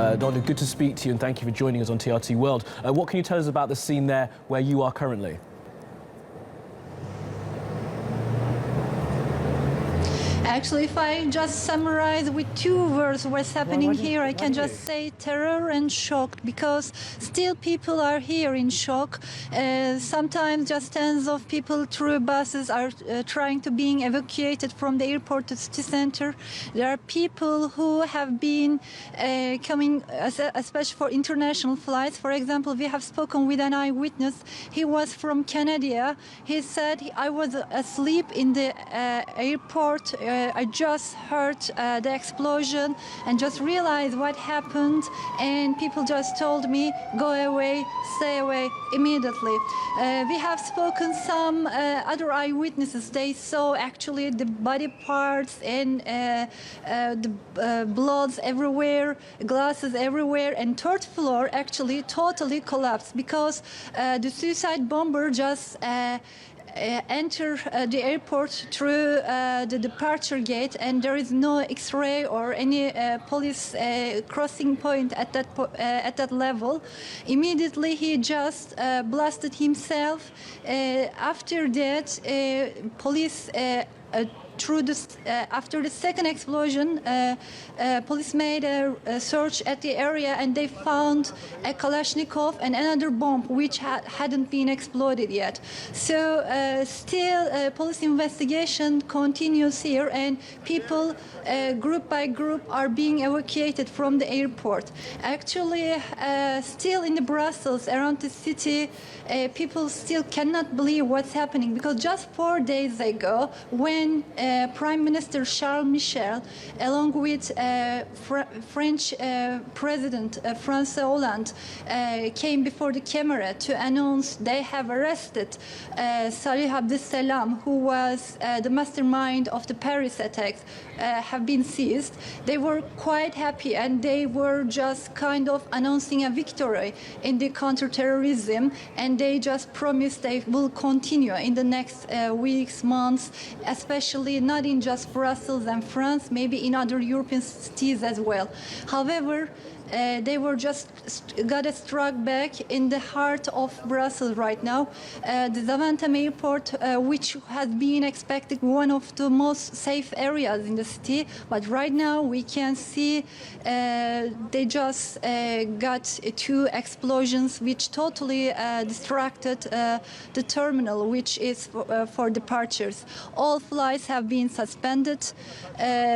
Dondu, good to speak to you and thank you for joining us on TRT World. What can you tell us about the scene there where you are currently? Actually, if I just summarize with two words what's happening here, I can just say terror and shock, because still people are here in shock. Sometimes just tens of people through buses are trying to being evacuated from the airport to city center. There are people who have been coming, especially for international flights. For example, we have spoken with an eyewitness. He was from Canada. He said, I was asleep in the airport. I just heard the explosion and just realized what happened, and people just told me, go away, stay away immediately. We have spoken some other eyewitnesses. They saw actually the body parts and the bloods everywhere, glasses everywhere, and third floor actually totally collapsed because the suicide bomber just enter the airport through the departure gate, and there is no X-ray or any police crossing point at that level. Immediately he just blasted himself. After that, police through this, after the second explosion, police made a search at the area, and they found a Kalashnikov and another bomb which hadn't been exploded yet. So still police investigation continues here, and people group by group are being evacuated from the airport. Actually, still in the Brussels, around the city, people still cannot believe what's happening, because just 4 days ago, when Prime Minister Charles Michel, along with French President François Hollande, came before the camera to announce they have arrested Salih Abdeslam, who was the mastermind of the Paris attacks, have been seized. They were quite happy, and they were just kind of announcing a victory in the counterterrorism, and they just promised they will continue in the next weeks, months, especially not in just Brussels and France, maybe in other European cities as well. However, they were just got struck back in the heart of Brussels right now. The Zaventem Airport, which has been expected one of the most safe areas in the city, but right now we can see they just got 2 explosions which totally distracted the terminal, which is for departures. All flights have been suspended,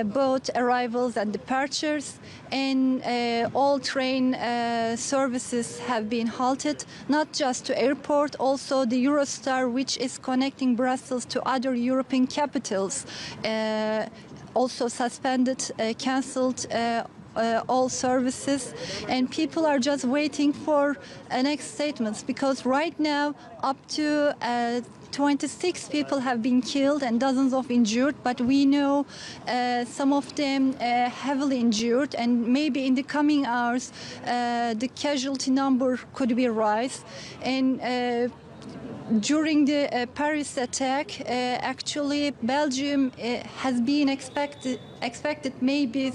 both arrivals and departures, and all train services have been halted, not just to airport, also the Eurostar, which is connecting Brussels to other European capitals, also suspended, cancelled all services, and people are just waiting for next statements, because right now up to 26 people have been killed and dozens of injured, but we know some of them heavily injured, and maybe in the coming hours the casualty number could be rise. And during the Paris attack, actually Belgium has been expected maybe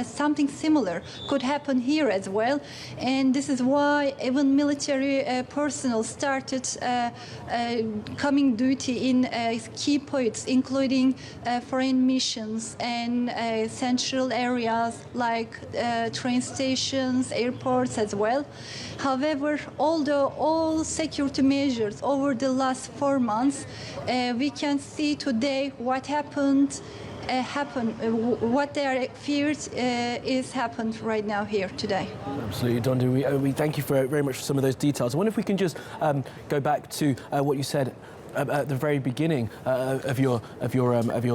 something similar could happen here as well, and this is why even military personnel started coming duty in key points, including foreign missions and central areas like train stations, airports as well. However, although all security measures over the last 4 months, we can see today what happened. What they are feared is happened right now here today. Absolutely, Dondu. We thank you very much for some of those details. I wonder if we can just go back to what you said at the very beginning of your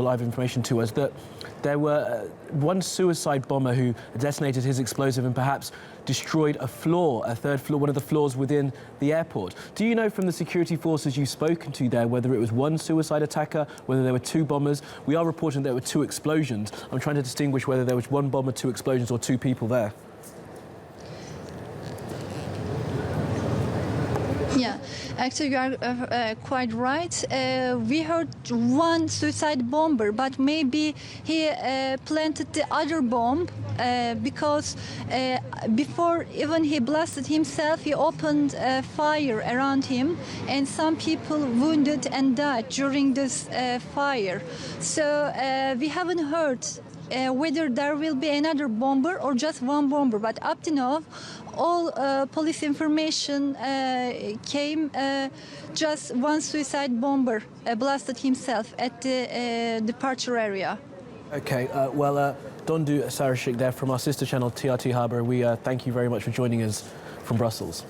live information to us, that there were one suicide bomber who detonated his explosive and perhaps destroyed a floor, a third floor, one of the floors within the airport. Do you know from the security forces you've spoken to there whether it was one suicide attacker, whether there were 2 bombers? We are reporting there were 2 explosions. I'm trying to distinguish whether there was 1 bomber, 2 explosions, or 2 people there. Yeah, actually you are quite right. We heard one suicide bomber, but maybe he planted the other bomb because before even he blasted himself, he opened fire around him, and some people wounded and died during this fire. So we haven't heard whether there will be another bomber or just one bomber, but up to now, all police information came just one suicide bomber blasted himself at the departure area. Okay, Dondu Sariisik there from our sister channel TRT Haber. We thank you very much for joining us from Brussels.